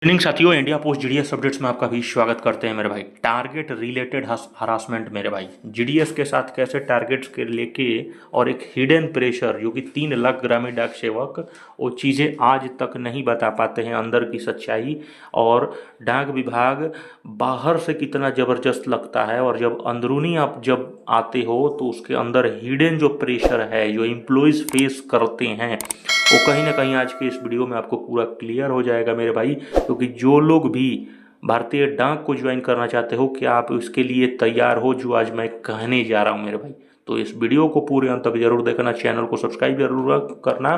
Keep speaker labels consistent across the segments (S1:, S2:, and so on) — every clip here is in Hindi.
S1: इवनिंग साथियों, इंडिया पोस्ट जीडीएस अपडेट्स में आपका भी स्वागत करते हैं मेरे भाई। टारगेट रिलेटेड हरासमेंट मेरे भाई, जीडीएस के साथ कैसे टारगेट्स के लेके और एक हिडन प्रेशर जो कि 3 लाख ग्रामीण डाक सेवक वो चीज़ें आज तक नहीं बता पाते हैं अंदर की सच्चाई, और डाक विभाग बाहर से कितना ज़बरदस्त लगता है और जब अंदरूनी आप जब आते हो तो उसके अंदर हिडन जो प्रेशर है जो एम्प्लॉयज़ फेस करते हैं वो कहीं ना कहीं आज के इस वीडियो में आपको पूरा क्लियर हो जाएगा मेरे भाई। क्योंकि जो लोग भी भारतीय डाक को ज्वाइन करना चाहते हो, क्या आप इसके लिए तैयार हो जो आज मैं कहने जा रहा हूँ मेरे भाई? तो इस वीडियो को पूरे अंत तक जरूर देखना, चैनल को सब्सक्राइब जरूर करना।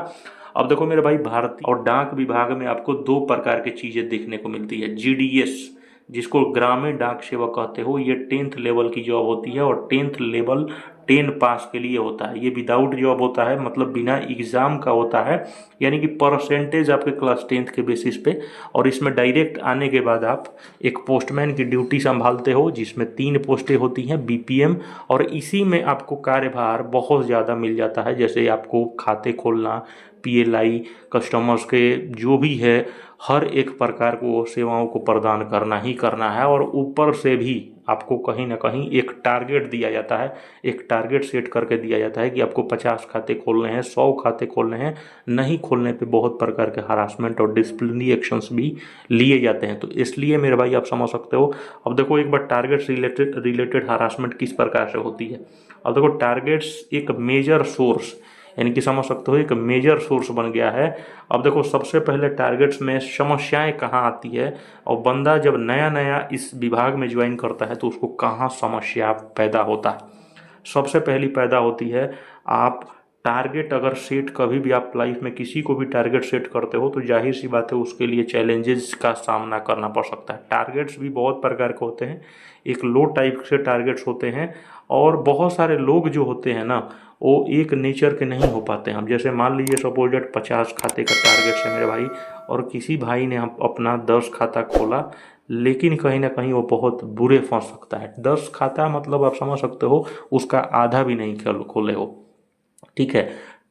S1: अब देखो मेरे भाई, भारतीय और डाक विभाग में आपको 2 प्रकार की चीज़ें देखने को मिलती है। जीडीएस, जिसको ग्रामीण डाक सेवक कहते हो, ये 10th लेवल की जॉब होती है और 10th लेवल 10 पास के लिए होता है। ये विदाउट जॉब होता है, मतलब बिना एग्ज़ाम का होता है, यानी कि परसेंटेज आपके क्लास 10th के बेसिस पे। और इसमें डायरेक्ट आने के बाद आप एक पोस्टमैन की ड्यूटी संभालते हो, जिसमें 3 पोस्टें होती हैं बीपीएम, और इसी में आपको कार्यभार बहुत ज़्यादा मिल जाता है। जैसे आपको खाते खोलना, पीएलआई, कस्टमर्स के जो भी है हर एक प्रकार को सेवाओं को प्रदान करना ही करना है। और ऊपर से भी आपको कहीं ना कहीं एक टारगेट दिया जाता है, एक टारगेट सेट करके दिया जाता है कि आपको 50 खाते खोलने हैं, 100 खाते खोलने हैं। नहीं खोलने पे बहुत प्रकार के हरासमेंट और डिसिप्लिनरी एक्शंस भी लिए जाते हैं। तो इसलिए मेरे भाई आप समझ सकते हो। अब देखो एक बार टारगेट्स रिलेटेड हरासमेंट किस प्रकार से होती है। अब देखो टारगेट्स एक मेजर सोर्स, यानी कि समझ सकते हो एक मेजर सोर्स बन गया है। अब देखो सबसे पहले टारगेट्स में समस्याएं कहाँ आती है, और बंदा जब नया नया इस विभाग में ज्वाइन करता है तो उसको कहाँ समस्या पैदा होता है। सबसे पहली पैदा होती है, आप टारगेट अगर सेट कभी भी आप लाइफ में किसी को भी टारगेट सेट करते हो तो जाहिर सी बात है उसके लिए चैलेंजेस का सामना करना पड़ सकता है। टारगेट्स भी बहुत प्रकार के होते हैं, एक लो टाइप से टारगेट्स होते हैं, और बहुत सारे लोग जो होते हैं ना वो एक नेचर के नहीं हो पाते हैं। हम जैसे मान लीजिए सपोज डेट 50 खाते का टारगेट है मेरे भाई, और किसी भाई ने अपना 10 खाता खोला, लेकिन कहीं ना कहीं वो बहुत बुरे फंस सकता है। 10 खाता मतलब आप समझ सकते हो उसका आधा भी नहीं खोले हो, ठीक है।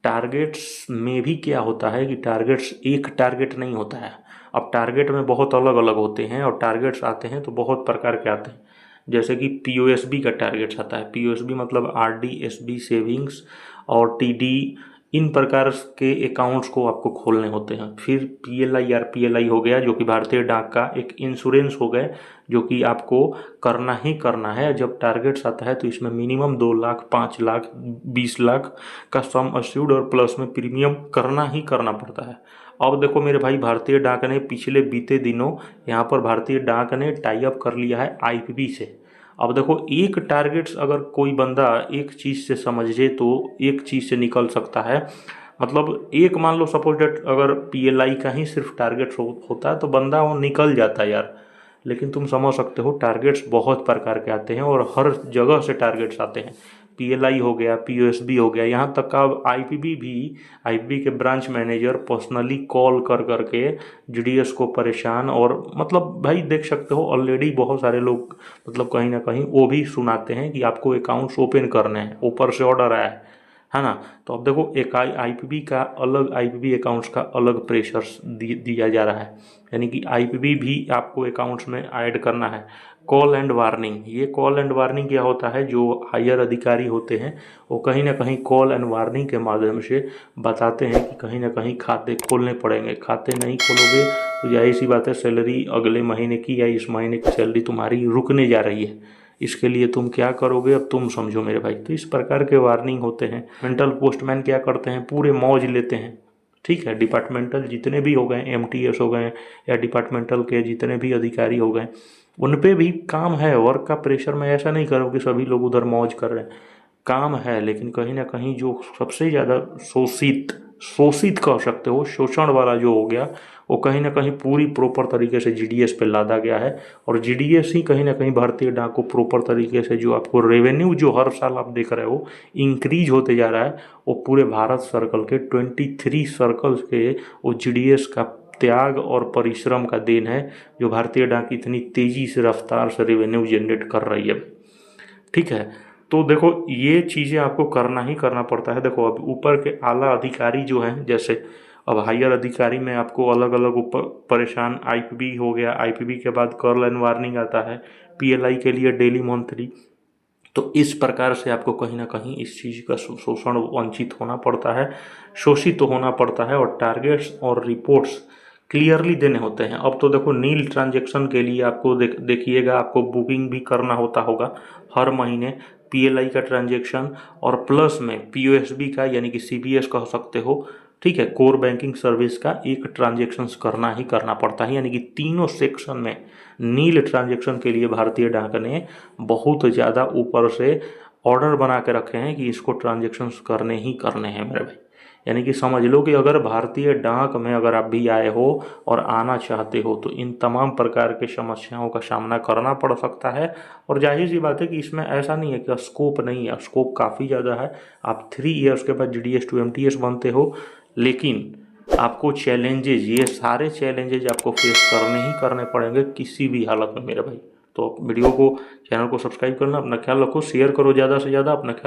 S1: टारगेट्स में भी क्या होता है कि टारगेट्स एक टारगेट नहीं होता है। अब टारगेट में बहुत अलग अलग होते हैं, और टारगेट्स आते हैं तो बहुत प्रकार के आते हैं। जैसे कि पीओएसबी का टारगेट्स आता है। पीओएसबी मतलब आरडी, एसबी, सेविंग्स और टीडी, इन प्रकार के अकाउंट्स को आपको खोलने होते हैं। फिर पीएलआई, आरपीएलआई हो गया जो कि भारतीय डाक का एक इंश्योरेंस हो गया, जो कि आपको करना ही करना है। जब टारगेट्स आता है तो इसमें मिनिमम 2 लाख, 5 लाख, 20 लाख का सम अश्योर्ड और प्लस में प्रीमियम करना ही करना पड़ता है। अब देखो मेरे भाई, भारतीय डाक ने पिछले बीते दिनों यहाँ पर भारतीय डाक ने टाई अप कर लिया है आईपीबी से। अब देखो एक टारगेट्स अगर कोई बंदा एक चीज़ से समझे तो एक चीज़ से निकल सकता है। मतलब एक मान लो सपोज डेट अगर पीएलआई का ही सिर्फ टारगेट होता है तो बंदा वो निकल जाता है यार। लेकिन तुम समझ सकते हो टारगेट्स बहुत प्रकार के आते हैं और हर जगह से टारगेट्स आते हैं। पीएलआई हो गया, पीओएसबी हो गया, यहाँ तक का आईपीबी भी, आईपीबी के ब्रांच मैनेजर पर्सनली कॉल कर करके जीडीएस को परेशान, और मतलब भाई देख सकते हो ऑलरेडी बहुत सारे लोग मतलब कहीं ना कहीं वो भी सुनाते हैं कि आपको अकाउंट्स ओपन करने हैं, ऊपर से ऑर्डर आया है ना। तो अब देखो एक आईपीबी का अलग, आईपीबी अकाउंट्स का अलग प्रेशर दिया जा रहा है, यानी कि आईपीबी भी आपको अकाउंट्स में ऐड करना है। कॉल एंड वार्निंग, ये कॉल एंड वार्निंग क्या होता है, जो हायर अधिकारी होते हैं वो कहीं ना कहीं कॉल एंड वार्निंग के माध्यम से बताते हैं कि कहीं ना कहीं खाते खोलने पड़ेंगे। खाते नहीं खोलोगे तो जाहिर सी बात है सैलरी अगले महीने की या इस महीने की सैलरी तुम्हारी रुकने जा रही है। इसके लिए तुम क्या करोगे अब तुम समझो मेरे भाई। तो इस प्रकार के वार्निंग होते हैं। मेंटल पोस्टमैन क्या करते हैं, पूरे मौज लेते हैं, ठीक है। डिपार्टमेंटल जितने भी हो गए, एमटीएस हो गए या डिपार्टमेंटल के जितने भी अधिकारी हो गए, उन पे भी काम है। वर्क का प्रेशर मैं ऐसा नहीं करूँ कि सभी लोग उधर मौज कर रहे हैं, काम है। लेकिन कहीं ना कहीं जो सबसे ज़्यादा शोषित, शोषित कह सकते हो, शोषण वाला जो हो गया, वो कहीं ना कहीं पूरी प्रॉपर तरीके से जीडीएस पे लादा गया है। और जीडीएस ही कहीं ना कहीं भारतीय डाक को प्रॉपर तरीके से जो आपको रेवेन्यू जो हर साल आप देख रहे हो इंक्रीज होते जा रहा है, वो पूरे भारत सर्कल के 23 सर्कल्स के वो जीडीएस का त्याग और परिश्रम का देन है, जो भारतीय डाक इतनी तेजी से रफ्तार से रेवेन्यू जनरेट कर रही है, ठीक है। तो देखो ये चीज़ें आपको करना ही करना पड़ता है। देखो अब ऊपर के आला अधिकारी जो हैं, जैसे अब हायर अधिकारी में आपको अलग अलग परेशान, आईपीबी हो गया, आईपीबी के बाद कर्ल एंड वार्निंग आता है, पीएलआई के लिए डेली मंथली। तो इस प्रकार से आपको कहीं ना कहीं इस चीज़ का शोषण, वंचित होना पड़ता है, शोषित तो होना पड़ता है, और टारगेट्स और रिपोर्ट्स क्लियरली देने होते हैं। अब तो देखो नील ट्रांजेक्शन के लिए आपको देखिएगा आपको बुकिंग भी करना होगा हर महीने, पीएलआई का ट्रांजेक्शन और प्लस में पीओएसबी का यानी कि सीबीएस कह सकते हो, ठीक है, कोर बैंकिंग सर्विस का एक ट्रांजेक्शन करना ही करना पड़ता है। यानी कि तीनों सेक्शन में नील ट्रांजेक्शन के लिए भारतीय डाक ने बहुत ज़्यादा ऊपर से ऑर्डर बना के रखे हैं कि इसको ट्रांजेक्शन्स करने ही करने हैं मेरे भाई। यानी कि समझ लो कि अगर भारतीय डाक में अगर आप भी आए हो और आना चाहते हो तो इन तमाम प्रकार के समस्याओं का सामना करना पड़ सकता है। और जाहिर सी बात है कि इसमें ऐसा नहीं है कि स्कोप नहीं है, स्कोप काफ़ी ज़्यादा है। आप 3 ईयर्स के बाद जीडीएस टू एमटीएस बनते हो, लेकिन आपको चैलेंजेज, ये सारे चैलेंजेज आपको फेस करने ही करने पड़ेंगे किसी भी हालत में मेरे भाई। तो वीडियो को, चैनल को सब्सक्राइब करना, अपना ख्याल रखो, शेयर करो ज़्यादा से ज़्यादा, अपना ख्याल